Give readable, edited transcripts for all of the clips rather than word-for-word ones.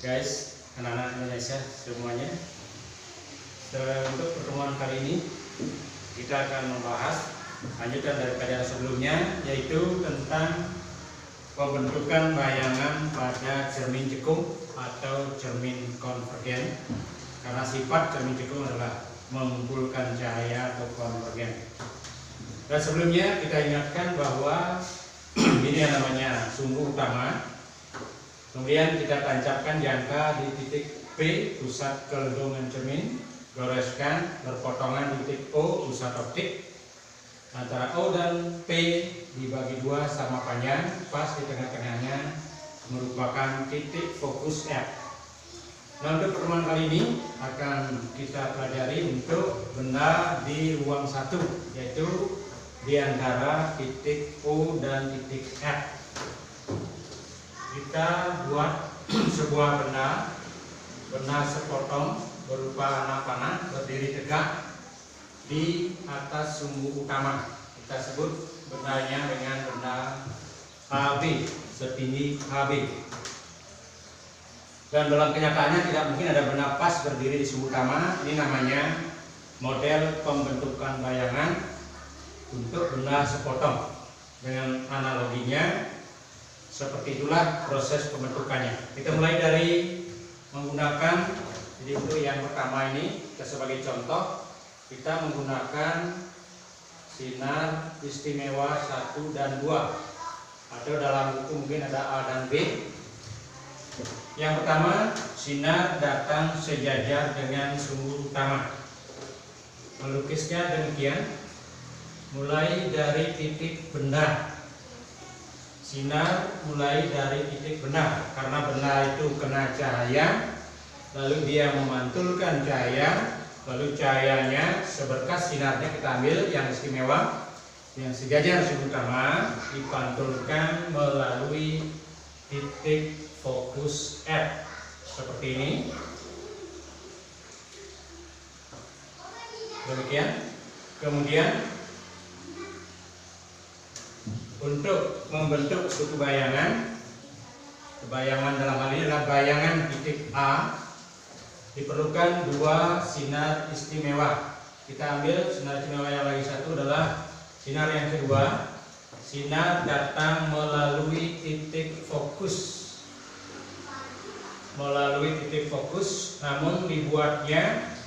Guys, anak-anak Indonesia semuanya. Untuk pertemuan kali ini kita akan membahas lanjutan daripada yang sebelumnya, yaitu tentang pembentukan bayangan pada cermin cekung atau cermin konvergen. Karena sifat cermin cekung adalah mengumpulkan cahaya atau konvergen. Dan sebelumnya kita ingatkan bahwa ini yang namanya sumbu utama. Kemudian kita tancapkan jangka di titik P, pusat kelentungan cermin, goreskan berpotongan di titik O, pusat optik. Antara O dan P dibagi dua sama panjang, pas di tengah-tengahnya merupakan titik fokus F. Nah, untuk pertemuan kali ini akan kita pelajari untuk benda di ruang satu, yaitu di antara titik O dan titik F. Kita buat sebuah benda sepotong berupa anak panah berdiri tegak di atas sumbu utama. Kita sebut bendanya dengan benda HB, setinggi HB. Dan dalam kenyataannya tidak mungkin ada benda pas berdiri di sumbu utama. Ini namanya model pembentukan bayangan untuk benda sepotong. Dengan analoginya seperti itulah proses pembentukannya. Kita mulai dari menggunakan, jadi untuk yang pertama ini kita sebagai contoh, kita menggunakan sinar istimewa 1 dan 2, atau dalam buku mungkin ada A dan B. Yang pertama, sinar datang sejajar dengan sumbu utama. Melukisnya demikian, mulai dari titik benda. Sinar mulai dari titik benda, karena benda itu kena cahaya, lalu dia memantulkan cahaya, lalu cahayanya seberkas sinarnya kita ambil yang istimewa, yang sejajar sumbu utama, dipantulkan melalui titik fokus F seperti ini. Demikian. Kemudian untuk membentuk suatu bayangan dalam hal ini adalah bayangan titik A, diperlukan dua sinar istimewa. Kita ambil sinar istimewa yang lagi satu adalah sinar yang kedua. Sinar datang melalui titik fokus, namun dibuatnya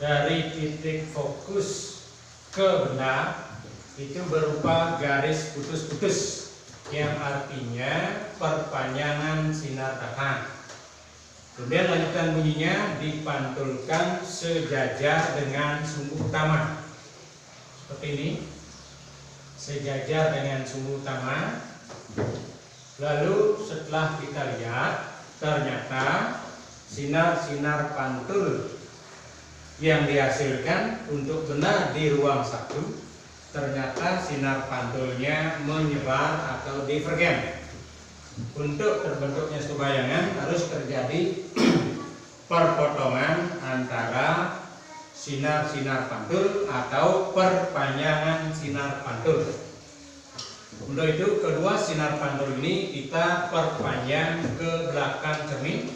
dari titik fokus ke benda itu berupa garis putus-putus, yang artinya perpanjangan sinar datang. Kemudian lanjutan bunyinya dipantulkan sejajar dengan sumbu utama seperti ini, sejajar dengan sumbu utama. Lalu setelah kita lihat, ternyata sinar-sinar pantul yang dihasilkan untuk benda di ruang satu, ternyata sinar pantulnya menyebar atau divergen. Untuk terbentuknya suatu bayangan harus terjadi perpotongan antara sinar-sinar pantul atau perpanjangan sinar pantul. Untuk itu kedua sinar pantul ini kita perpanjang ke belakang cermin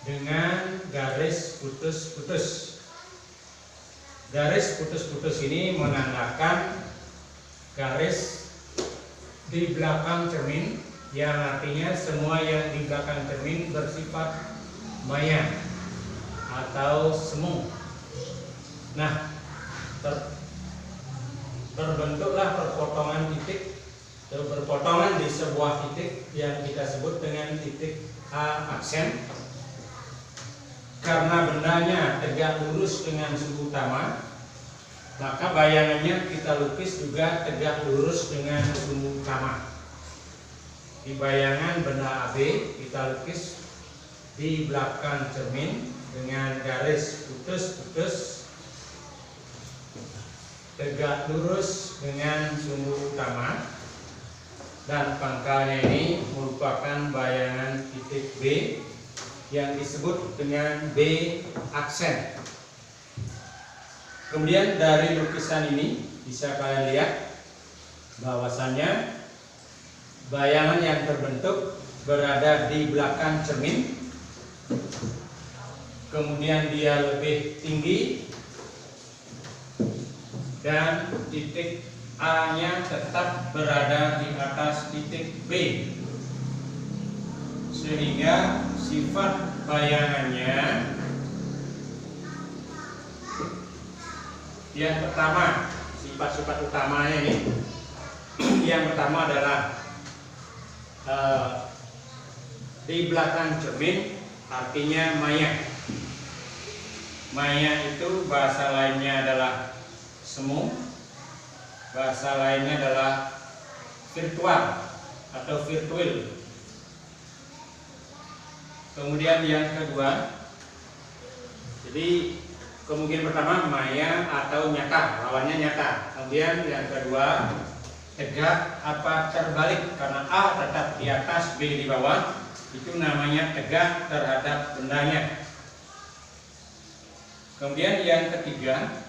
dengan garis putus-putus. Garis putus-putus ini menandakan garis di belakang cermin, yang artinya semua yang di belakang cermin bersifat maya atau semu. Nah, terbentuklah perpotongan titik atau berpotongan di sebuah titik yang kita sebut dengan titik A aksen. Karena bendanya tegak lurus dengan sumbu utama, maka bayangannya kita lukis juga tegak lurus dengan sumbu utama. Di bayangan benda AB kita lukis di belakang cermin dengan garis putus-putus tegak lurus dengan sumbu utama, dan pangkalnya ini merupakan bayangan titik B yang disebut dengan B aksen. Kemudian dari lukisan ini bisa kalian lihat bahwasannya bayangan yang terbentuk berada di belakang cermin, kemudian dia lebih tinggi, dan titik A-nya tetap berada di atas titik B, sehingga sifat bayangannya yang pertama, sifat-sifat utamanya ini, yang pertama adalah di belakang cermin, artinya maya. Maya itu bahasa lainnya adalah semu, bahasa lainnya adalah virtual atau virtual. Kemudian yang kedua, jadi kemungkinan pertama maya atau nyata, lawannya nyata. Kemudian yang kedua, tegak apa terbalik, karena A tetap di atas, B di bawah, itu namanya tegak terhadap bendanya. Kemudian yang ketiga,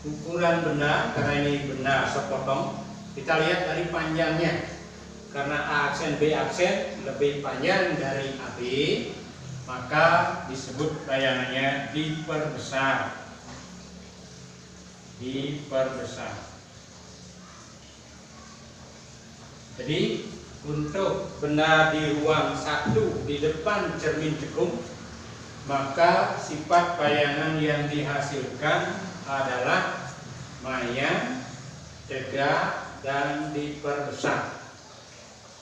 ukuran benda, karena ini benda sepotong, kita lihat dari panjangnya. Karena A aksen B aksen lebih panjang dari AB, maka disebut bayangannya diperbesar. Diperbesar. Jadi untuk benda di ruang 1 di depan cermin cekung, maka sifat bayangan yang dihasilkan adalah maya, tegak, dan diperbesar.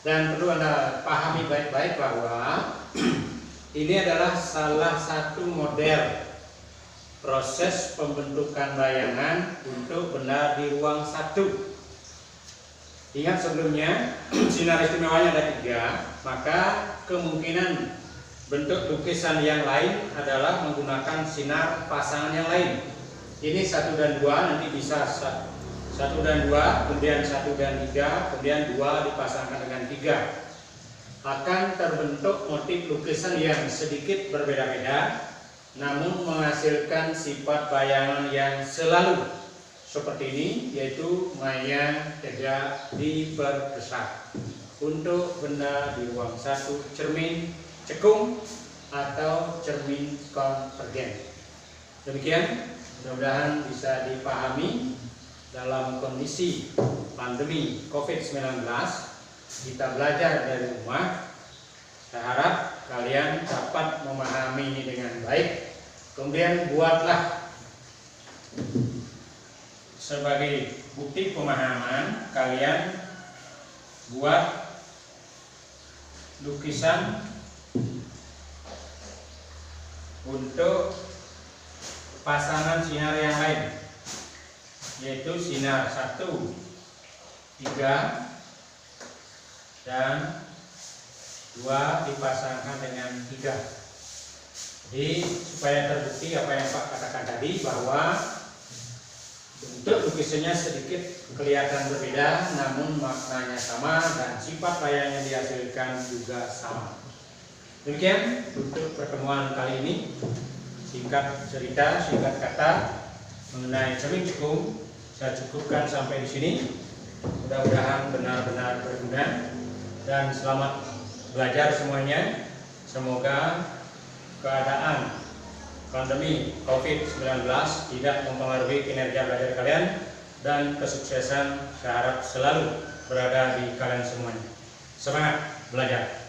Dan perlu Anda pahami baik-baik bahwa ini adalah salah satu model proses pembentukan bayangan untuk benda di ruang 1. Ingat sebelumnya sinar istimewanya ada 3, maka kemungkinan bentuk lukisan yang lain adalah menggunakan sinar pasangan yang lain. Ini 1 dan 2, nanti bisa 1 dan 2, kemudian 1 dan 3, kemudian 2 dipasangkan dengan 3. Akan terbentuk motif lukisan yang sedikit berbeda-beda, namun menghasilkan sifat bayangan yang selalu seperti ini, yaitu maya, tegak, diperbesar. Untuk benda di ruang 1 cermin cekung atau cermin konvergen. Demikian, mudah-mudahan bisa dipahami. Dalam kondisi pandemi COVID-19, kita belajar dari rumah. Saya harap kalian dapat memahami ini dengan baik. Kemudian buatlah sebagai bukti pemahaman, kalian buat lukisan untuk pasangan sinar yang lain, yaitu sinar 1, 3, dan 2 dipasangkan dengan 3. Jadi supaya terbukti apa yang Pak katakan tadi, bahwa bentuk lukisannya sedikit kelihatan berbeda, namun maknanya sama dan sifat bayangan yang dihasilkan juga sama. Demikian untuk pertemuan kali ini. Singkat cerita, singkat kata mengenai cermin cekung, saya cukupkan sampai di sini. Mudah-mudahan benar-benar berguna dan selamat belajar semuanya. Semoga keadaan pandemi COVID-19 tidak mempengaruhi kinerja belajar kalian, dan kesuksesan saya harap selalu berada di kalian semuanya. Semangat belajar!